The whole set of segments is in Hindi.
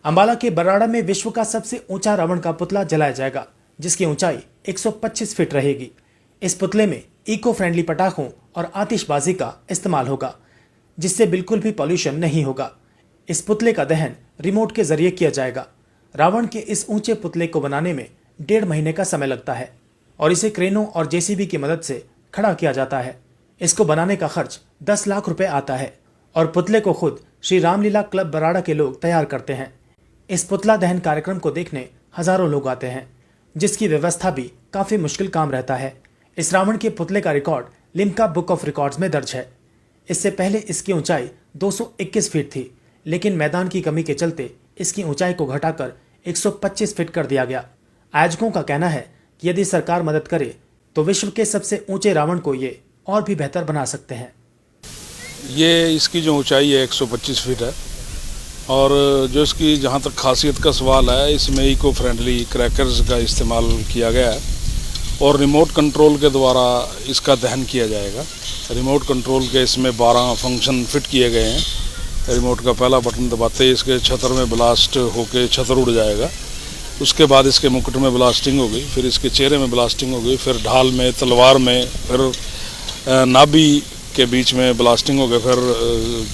अंबाला के बराड़ा में विश्व का सबसे ऊंचा रावण का पुतला जलाया जाएगा, जिसकी ऊंचाई 125 फीट रहेगी। इस पुतले में इको फ्रेंडली पटाखों और आतिशबाजी का इस्तेमाल होगा, जिससे बिल्कुल भी पॉल्यूशन नहीं होगा। इस पुतले का दहन रिमोट के जरिए किया जाएगा। रावण के इस ऊंचे पुतले को बनाने में 1.5 महीने का समय लगता है और इसे क्रेनों और जेसीबी की मदद से खड़ा किया जाता है। इसको बनाने का खर्च 10 लाख रुपए आता है और पुतले को खुद श्री रामलीला क्लब बराड़ा के लोग तैयार करते हैं। इस पुतला दहन कार्यक्रम को देखने हजारों लोग आते हैं, जिसकी व्यवस्था भी काफी मुश्किल काम रहता है। इस रावण के पुतले का record Limca book of records में दर्ज है। इससे पहले इसकी ऊंचाई 221 फीट थी, लेकिन मैदान की कमी के चलते इसकी ऊंचाई को घटाकर 125 फीट कर दिया गया। आयोजकों का कहना है कि यदि सरकार मदद करे तो विश्व के सबसे ऊंचे रावण को ये और भी बेहतर बना सकते हैं। ये इसकी जो ऊंचाई है 125 फीट है और जो इसकी जहाँ तक खासियत का सवाल है, इसमें इको फ्रेंडली क्रैकर्स का इस्तेमाल किया गया है और रिमोट कंट्रोल के द्वारा इसका दहन किया जाएगा। रिमोट कंट्रोल के इसमें 12 फंक्शन फिट किए गए हैं। रिमोट का पहला बटन दबाते ही इसके छतर में ब्लास्ट होके छतर उड़ जाएगा। उसके बाद इसके मुकुट में ब्लास्टिंग हो गई, फिर इसके चेहरे में ब्लास्टिंग हो गई, फिर ढाल में, तलवार में, फिर नाभि के बीच में ब्लास्टिंग हो गए, फिर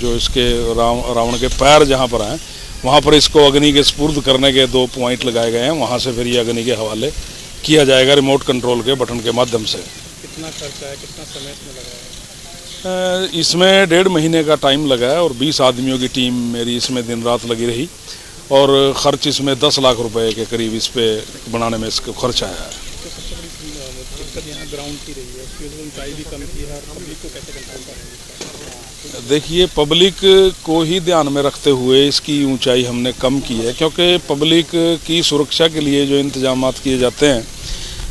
जो इसके रावण के पैर जहाँ पर हैं वहाँ पर इसको अग्नि के स्पुर्द करने के 2 पॉइंट लगाए गए हैं। वहाँ से फिर ये अग्नि के हवाले किया जाएगा रिमोट कंट्रोल के बटन के माध्यम से। कितना खर्चा है, कितना समय इसमें लगा है? इसमें 1.5 महीने का टाइम लगा है और 20 आदमियों की टीम मेरी इसमें दिन रात लगी रही और ख़र्च इसमें 10 लाख रुपए के करीब इस पे बनाने में इसका खर्च आया है। तो सबसे बड़ी दिक्कत यहाँ ग्राउंड की रही है, उसकी ऊंचाई भी कम की है और पब्लिक को कैसे कंट्रोल करेंगे? देखिए, पब्लिक को ही ध्यान में रखते हुए इसकी ऊंचाई हमने कम की है, क्योंकि पब्लिक की सुरक्षा के लिए जो इंतजाम किए जाते हैं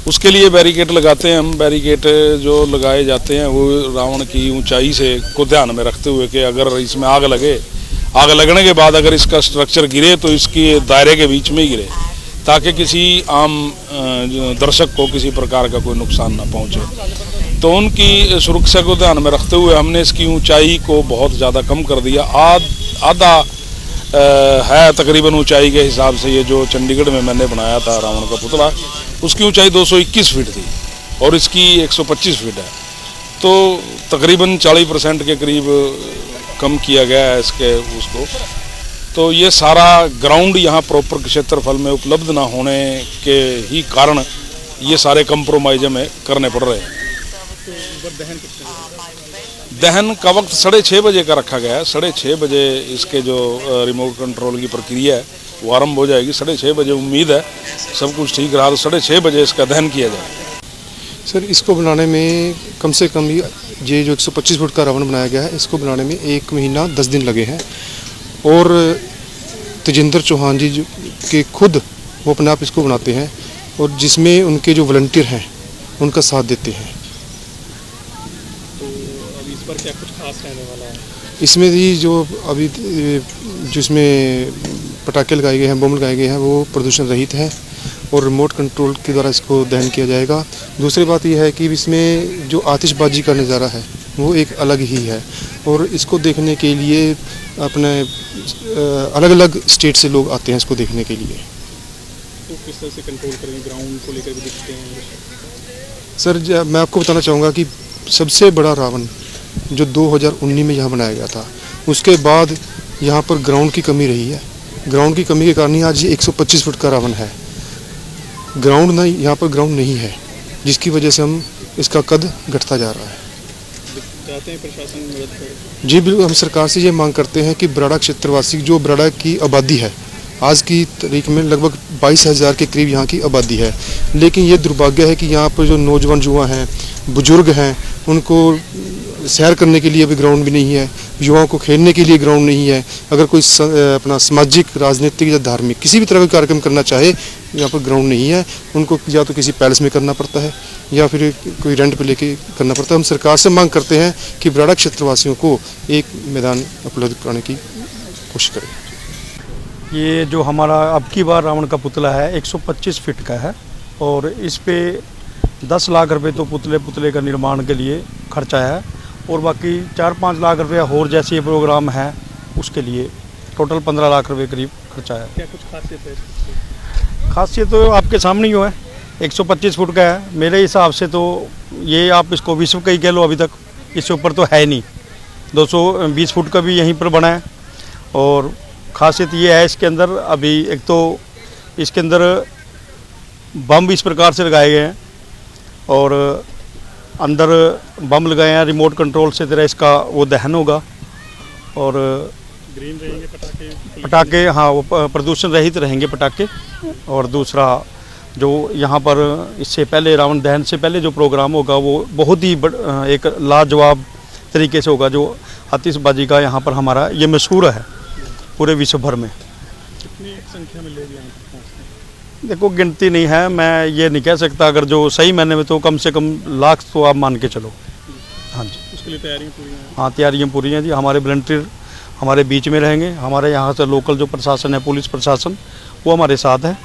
उसके लिए बैरिकेड लगाते हैं हम। बैरिकेड जो लगाए जाते हैं वो रावण की ऊंचाई से को ध्यान में रखते हुए कि अगर इसमें आग लगे, आग लगने के बाद अगर इसका स्ट्रक्चर गिरे तो इसके दायरे के बीच में ही गिरे, ताकि किसी आम दर्शक को किसी प्रकार का कोई नुकसान ना पहुंचे। तो उनकी सुरक्षा को ध्यान में रखते हुए हमने इसकी ऊंचाई को बहुत ज़्यादा कम कर दिया। आधा है तकरीबन ऊंचाई के हिसाब से। ये जो चंडीगढ़ में मैंने बनाया था रावण का पुतला, उसकी ऊंचाई 221 फीट थी और इसकी 125 फीट है, तो तकरीबन 40% के करीब कम किया गया है इसके उसको। तो ये सारा ग्राउंड यहाँ प्रॉपर क्षेत्रफल में उपलब्ध ना होने के ही कारण ये सारे कंप्रोमाइज हमें करने पड़ रहे हैं। दहन का वक्त 6:30 बजे का रखा गया है। 6:30 बजे इसके जो रिमोट कंट्रोल की प्रक्रिया है वो आरम्भ हो जाएगी। 6:30 बजे उम्मीद है सब कुछ ठीक रहा तो 6:30 बजे इसका दहन किया जाए। सर, इसको बनाने में कम से कम ये जो 125 फुट का रावण बनाया गया है, इसको बनाने में 1 महीना 10 दिन लगे हैं और तेजेंद्र चौहान जी के खुद वो अपने आप इसको बनाते हैं और जिसमें उनके जो वॉलंटियर हैं उनका साथ देते हैं। तो अभी इस पर क्या कुछ खास रहने वाला है? इसमें भी जो अभी जिसमें पटाखे लगाए गए हैं, बम लगाए गए हैं, वो प्रदूषण रहित है और रिमोट कंट्रोल के द्वारा इसको दहन किया जाएगा। दूसरी बात यह है कि इसमें जो आतिशबाजी का नज़ारा है वो एक अलग ही है और इसको देखने के लिए अपने अलग अलग स्टेट से लोग आते हैं इसको देखने के लिए। तो किस तरह से कंट्रोल करेंगे? ग्राउंड को लेकर भी दिखते हैं सर, मैं आपको बताना चाहूँगा कि सबसे बड़ा रावण जो 2019 में यहाँ बनाया गया था, उसके बाद यहाँ पर ग्राउंड की कमी रही है। ग्राउंड की कमी के कारण ही आज ये 125 फुट का रावण है। ग्राउंड ना, यहाँ पर ग्राउंड नहीं है, जिसकी वजह से हम इसका कद घटता जा रहा है। चाहते हैं प्रशासन मदद करे? जी बिल्कुल, हम सरकार से ये मांग करते हैं कि बराड़ा क्षेत्रवासी, जो बराड़ा की आबादी है आज की तारीख में लगभग 22,000 के करीब यहाँ की आबादी है, लेकिन ये दुर्भाग्य है कि यहाँ पर जो नौजवान युवा हैं, बुजुर्ग हैं, उनको सैर करने के लिए भी ग्राउंड भी नहीं है, युवाओं को खेलने के लिए ग्राउंड नहीं है। अगर कोई अपना सामाजिक, राजनीतिक या धार्मिक किसी भी तरह का कार्यक्रम करना चाहे, यहाँ पर ग्राउंड नहीं है। उनको या तो किसी पैलेस में करना पड़ता है या फिर कोई रेंट पे लेके करना पड़ता है। हम सरकार से मांग करते हैं कि बराड़ा क्षेत्रवासियों को एक मैदान उपलब्ध कराने की कोशिश करें। ये जो हमारा अब की बार रावण का पुतला है 125 फीट का है और इस पे 10 लाख रुपए तो पुतले का निर्माण के लिए खर्चा है और बाकी 4-5 लाख रुपया और जैसे प्रोग्राम है उसके लिए टोटल 15 लाख रुपए करीब खर्चा है। क्या कुछ खासियत है इसकी? खासियत तो आपके सामने ही है, 125 फुट का है। मेरे हिसाब से तो ये आप इसको विश्व का ही कह लो, अभी तक इससे ऊपर तो है नहीं। 220 फुट का भी यहीं पर बना है। और खासियत ये है इसके अंदर, अभी एक तो इसके अंदर बम इस प्रकार से लगाए गए हैं और अंदर बम लगाए हैं, रिमोट कंट्रोल से तरह इसका वो दहन होगा। और ग्रीन रहेंगे पटाखे? पटाखे, हाँ, वो प्रदूषण रहित रहेंगे पटाखे। और दूसरा जो यहाँ पर इससे पहले रावण दहन से पहले जो प्रोग्राम होगा वो बहुत ही एक लाजवाब तरीके से होगा। जो आतिशबाजी का यहाँ पर हमारा ये मशहूर है पूरे विश्व भर में। कितनी संख्या में लोग यहाँ पर पहुँचते हैं? देखो गिनती नहीं है, मैं ये नहीं कह सकता। अगर जो सही महीने में तो कम से कम लाख तो आप मान के चलो। हाँ जी, उसके लिए तैयारियाँ पूरी हैं? हाँ, तैयारियाँ पूरी हैं जी। हमारे वॉलंटियर हमारे बीच में रहेंगे। हमारे यहाँ से लोकल जो प्रशासन है, पुलिस प्रशासन, वो हमारे साथ है।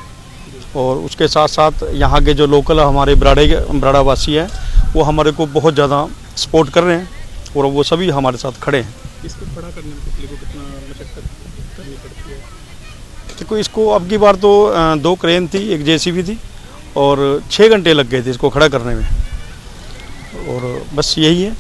और उसके साथ साथ यहाँ के जो लोकल हमारे ब्राड़ावासी हैं वो हमारे को बहुत ज़्यादा सपोर्ट कर रहे हैं और वो सभी हमारे साथ खड़े हैं। इसको खड़ा करने में पुतले को कितना मशक्कत करनी पड़ती है? देखो, इसको अब की बार तो 2 क्रेन थी, एक जेसीबी थी और 6 घंटे लग गए थे इसको खड़ा करने में। और बस यही है।